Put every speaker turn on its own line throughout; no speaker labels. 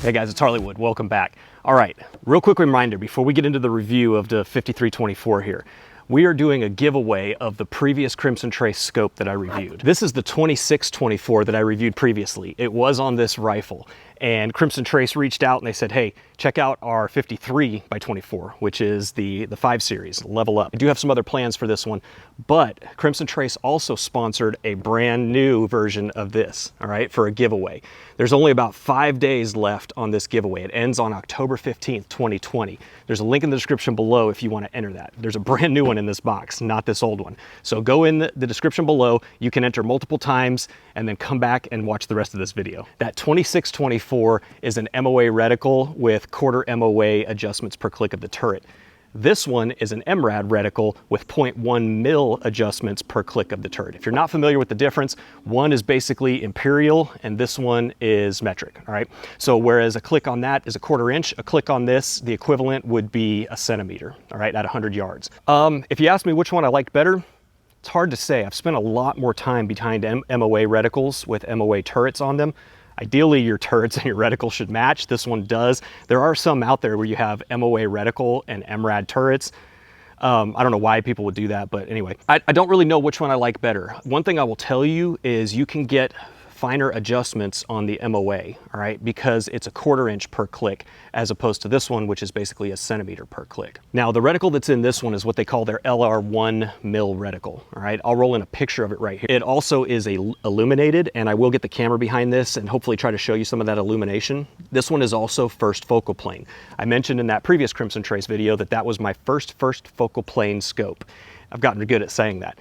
Hey guys, it's HarleyWood. Welcome back. All right, real quick reminder before we get into the review of the 5324 here. We are doing a giveaway of the previous Crimson Trace scope that I reviewed. This is the 2624 that I reviewed previously. It was on this rifle, and Crimson Trace reached out and they said, hey, check out our 53x24, which is the 5 series, level up. I do have some other plans for this one, but Crimson Trace also sponsored a brand new version of this, all right, for a giveaway. There's only about 5 days left on this giveaway. It ends on October 15th, 2020. There's a link in the description below if you want to enter that. There's a brand new one in this box, not this old one. So go in the description below. You can enter multiple times and then come back and watch the rest of this video. That 2624 is an MOA reticle with quarter MOA adjustments per click of the turret. This one is an MRAD reticle with 0.1 mil adjustments per click of the turret. If you're not familiar with the difference, one is basically imperial and this one is metric, all right? So whereas a click on that is a 1/4 inch, a click on this, the equivalent would be a centimeter, all right, at 100 yards. If you ask me which one I liked better, it's hard to say. I've spent a lot more time behind MOA reticles with MOA turrets on them. Ideally, your turrets and your reticle should match. This one does. There are some out there where you have MOA reticle and MRAD turrets. I don't know why people would do that, but anyway, I don't really know which one I like better. One thing I will tell you is you can get finer adjustments on the MOA, all right, because it's a 1/4 inch per click as opposed to this one, which is basically a centimeter per click. Now, the reticle that's in this one is what they call their Lr1 Mil Reticle, all right? I'll roll in a picture of it right here. It also is illuminated, and I will get the camera behind this and hopefully try to show you some of that illumination. This one is also first focal plane. I mentioned in that previous Crimson Trace video that that was my first focal plane scope. I've gotten good at saying that.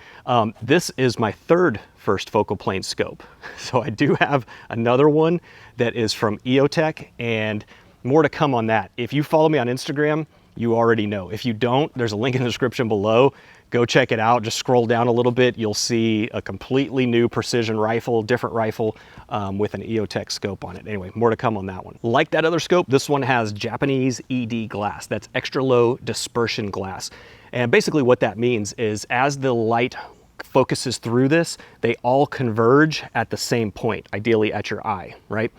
This is my third first focal plane scope. So I do have another one that is from EOTech, and more to come on that. If you follow me on Instagram, you already know. If you don't, there's a link in the description below. Go check it out. Just scroll down a little bit. You'll see a completely new precision rifle, different rifle with an EOTech scope on it. Anyway, more to come on that one. Like that other scope, this one has Japanese ED glass. That's extra low dispersion glass. And basically what that means is as the light focuses through this, they all converge at the same point, ideally at your eye, right?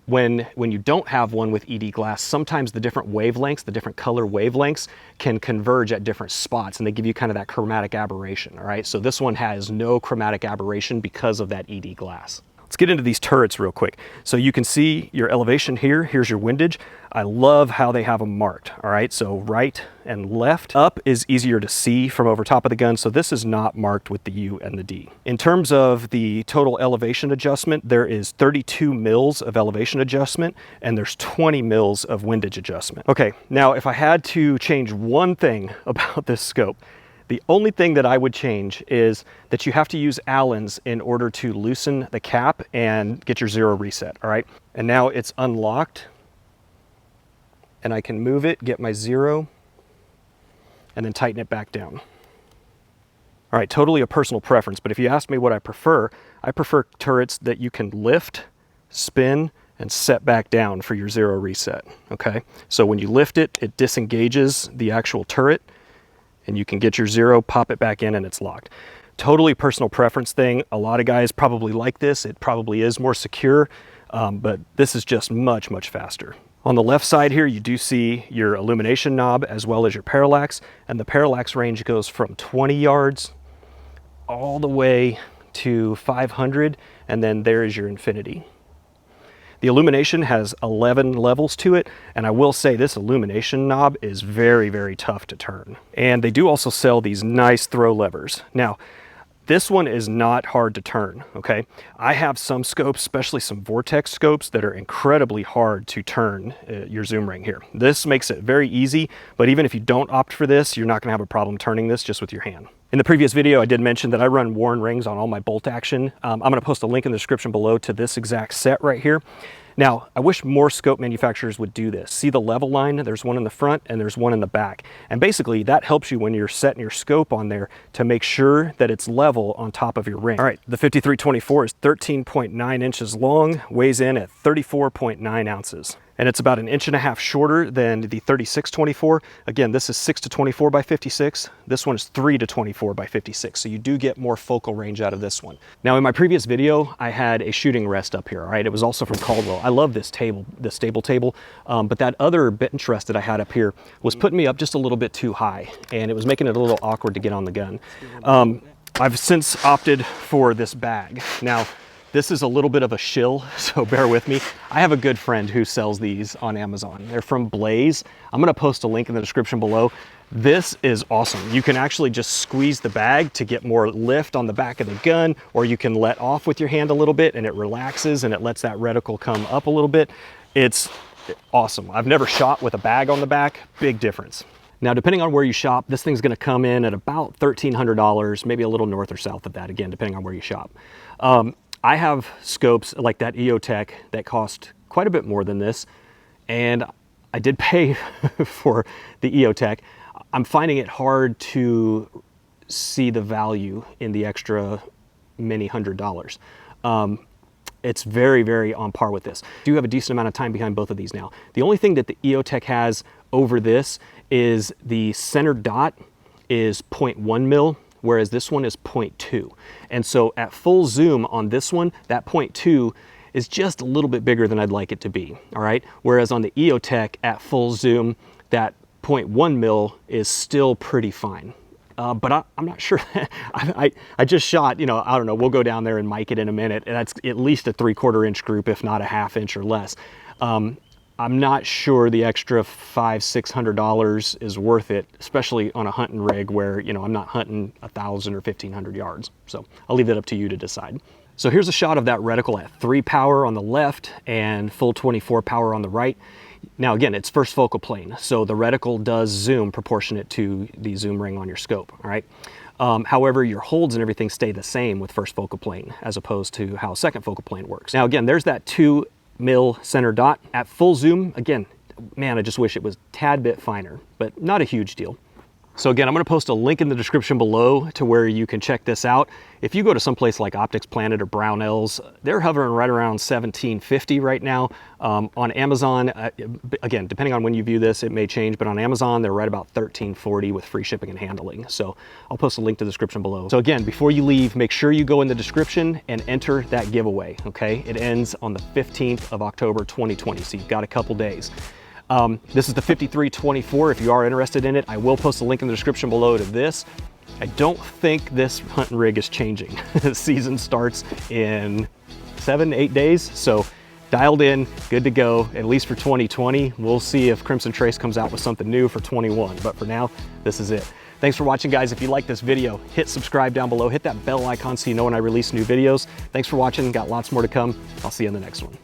When you don't have one with ED glass, sometimes the different wavelengths, the different color wavelengths can converge at different spots, and they give you kind of that chromatic aberration, all right? So this one has no chromatic aberration because of that ED glass. Let's get into these turrets real quick. So you can see your elevation here. Here's your windage. I love how they have them marked, all right? So right and left. Up is easier to see from over top of the gun, so this is not marked with the U and the D. In terms of the total elevation adjustment, there is 32 mils of elevation adjustment, and there's 20 mils of windage adjustment. Okay, now if I had to change one thing about this scope, the only thing that I would change is that you have to use Allen's in order to loosen the cap and get your zero reset, all right? And now it's unlocked, and I can move it, get my zero, and then tighten it back down. All right, totally a personal preference, but if you ask me what I prefer turrets that you can lift, spin, and set back down for your zero reset, okay? So when you lift it, it disengages the actual turret, and you can get your zero, pop it back in, and it's locked. Totally personal preference thing. A lot of guys probably like this. It probably is more secure, but this is just much, much faster. On the left side here, you do see your illumination knob as well as your parallax, and the parallax range goes from 20 yards all the way to 500, and then there is your infinity. The illumination has 11 levels to it, and I will say this illumination knob is very, very tough to turn. And they do also sell these nice throw levers. Now, this one is not hard to turn, okay? I have some scopes, especially some Vortex scopes, that are incredibly hard to turn your zoom ring here. This makes it very easy, but even if you don't opt for this, you're not gonna have a problem turning this just with your hand. In the previous video, I did mention that I run Warren rings on all my bolt action. I'm gonna post a link in the description below to this exact set right here. Now, I wish more scope manufacturers would do this. See the level line? There's one in the front and there's one in the back. And basically that helps you when you're setting your scope on there to make sure that it's level on top of your ring. All right, the 5324 is 13.9 inches long, weighs in at 34.9 ounces. and it's about 1.5 inches shorter than the 3624. Again, this is 6 to 24 by 56. This one is 3 to 24 by 56. So you do get more focal range out of this one. Now in my previous video, I had a shooting rest up here, all right? It was also from Caldwell. I love this table, this stable table, but that other bench rest that I had up here was putting me up just a little bit too high, and it was making it a little awkward to get on the gun. I've since opted for this bag. Now, this is a little bit of a shill, so bear with me. I have a good friend who sells these on Amazon. They're from Blaze. I'm gonna post a link in the description below. This is awesome. You can actually just squeeze the bag to get more lift on the back of the gun, or you can let off with your hand a little bit and it relaxes and it lets that reticle come up a little bit. It's awesome. I've never shot with a bag on the back, big difference. Now, depending on where you shop, this thing's gonna come in at about $1,300, maybe a little north or south of that, again, depending on where you shop. I have scopes like that EOTech that cost quite a bit more than this, and I did pay for the EOTech. I'm finding it hard to see the value in the extra many $100s. It's very, very on par with this. I do have a decent amount of time behind both of these now. The only thing that the EOTech has over this is the center dot is 0.1 mil, whereas this one is 0.2. And so at full zoom on this one, that 0.2 is just a little bit bigger than I'd like it to be, all right? Whereas on the EOTech at full zoom, that 0.1 mil is still pretty fine. But I'm not sure. I just shot, you know, I don't know, we'll go down there and mic it in a minute, and that's at least a 3/4 inch group, if not a 1/2 inch or less. I'm not sure the extra $500–600 is worth it, especially on a hunting rig where, you know, I'm not hunting 1,000 or 1,500 yards. So I'll leave that up to you to decide. So here's a shot of that reticle at 3 power on the left and full 24 power on the right. Now again, it's first focal plane, so the reticle does zoom proportionate to the zoom ring on your scope, all right? However, your holds and everything stay the same with first focal plane as opposed to how second focal plane works. Now again, there's that 2 mil center dot. At full zoom, again, man, I just wish it was a tad bit finer, but not a huge deal. So again, I'm gonna post a link in the description below to where you can check this out. If you go to someplace like Optics Planet or Brownells, they're hovering right around $1,750 right now. On Amazon, again, depending on when you view this, it may change, but on Amazon, they're right about $1,340 with free shipping and handling. So I'll post a link to the description below. So again, before you leave, make sure you go in the description and enter that giveaway, okay? It ends on the 15th of October, 2020, so you've got a couple days. This is the 5324. If you are interested in it, I will post a link in the description below to this. I don't think this hunting rig is changing. The season starts in 7–8 days, so dialed in, good to go, at least for 2020. We'll see if Crimson Trace comes out with something new for 21, but for now, this is it. Thanks for watching, guys. If you like this video, hit subscribe down below, hit that bell icon so you know when I release new videos. Thanks for watching, got lots more to come. I'll see you in the next one.